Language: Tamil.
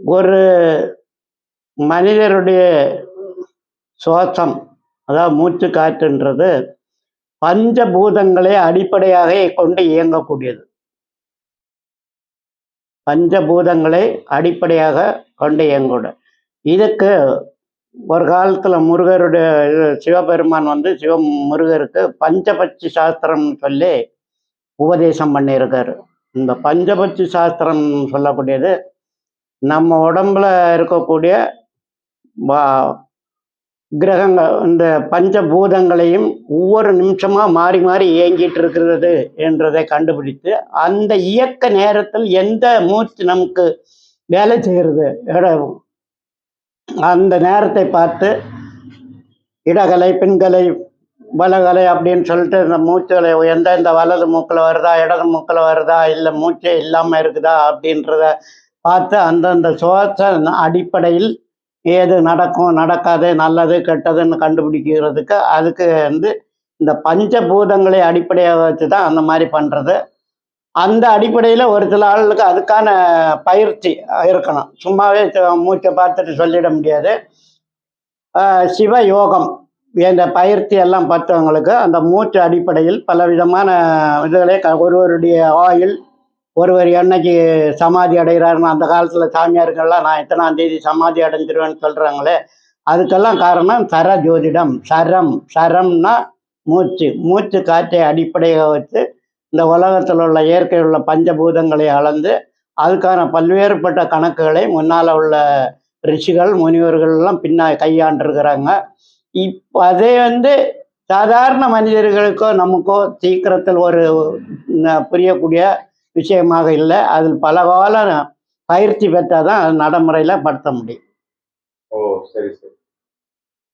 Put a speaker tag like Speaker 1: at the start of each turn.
Speaker 1: ஒரு மனிதருடைய சுவாசம், அதாவது மூச்சு காற்றுன்றது பஞ்சபூதங்களை அடிப்படையாக கொண்டு இயங்கக்கூடியது. பஞ்சபூதங்களை அடிப்படையாக கொண்டு இயங்கக்கூடும். இதுக்கு ஒரு காலத்தில் முருகருடைய சிவபெருமான் முருகருக்கு பஞ்சபட்சி சாஸ்திரம்னு சொல்லி உபதேசம் பண்ணியிருக்காரு. இந்த பஞ்சபட்சி சாஸ்திரம் சொல்லக்கூடியது நம்ம உடம்புல இருக்கக்கூடிய கிரகங்கள், இந்த பஞ்சபூதங்களையும் ஒவ்வொரு நிமிஷமா மாறி மாறி இயங்கிட்டு இருக்கிறது என்றதை கண்டுபிடித்து, அந்த இயக்க நேரத்தில் எந்த மூச்சு நமக்கு வேலை செய்கிறது, அந்த நேரத்தை பார்த்து இடகலை பின்கலை வலகலை அப்படின்னு சொல்லிட்டு இந்த மூச்சுகளை எந்தெந்த வலது மூக்கில் வருதா இடது மூக்கில் வருதா இல்லை மூச்சே இல்லாமல் இருக்குதா அப்படின்றத பார்த்து அந்தந்த சுவாச அடிப்படையில் ஏது நடக்கும் நடக்காது நல்லது கெட்டதுன்னு கண்டுபிடிக்கிறதுக்கு அதுக்கு இந்த பஞ்சபூதங்களை அடிப்படையாக வச்சு தான் அந்த மாதிரி பண்ணுறது. அந்த அடிப்படையில் ஒரு சில ஆளுக்கு அதுக்கான பயிற்சி இருக்கணும். சும்மாவே மூச்சை பார்த்துட்டு சொல்லிட முடியாது. சிவ யோகம் என்ற பயிற்சி எல்லாம் பார்த்தவங்களுக்கு அந்த மூச்சு அடிப்படையில் பல விதமான இதுகளை ஒருவருடைய ஆயுள், ஒருவர் என்னைக்கு சமாதி அடைகிறாருன்னு அந்த காலத்தில் சாமியார்கள்லாம் நான் எத்தனாம் தேதி சமாதி அடைஞ்சிருவேன்னு சொல்கிறாங்களே, அதுக்கெல்லாம் காரணம் சர ஜோதிடம். சரம்னா மூச்சு. மூச்சு காற்றை அடிப்படையாக வச்சு இந்த உலகத்தில் உள்ள இயற்கையில் உள்ள பஞ்சபூதங்களை அளந்து அதுக்கான பல்வேறுபட்ட கணக்குகளை முன்னால் உள்ள ரிஷிகள் முனிவர்கள்லாம் கையாண்டிருக்கிறாங்க. இப்போ அதே சாதாரண மனிதர்களுக்கோ நமக்கோ சீக்கிரத்தில் ஒரு புரியக்கூடிய விஷயமாக இல்லை. அதில் பல கால பயிற்சி பெற்றால் தான் நடைமுறையில் படுத்த முடியும்.
Speaker 2: ஓ, சரி சரி.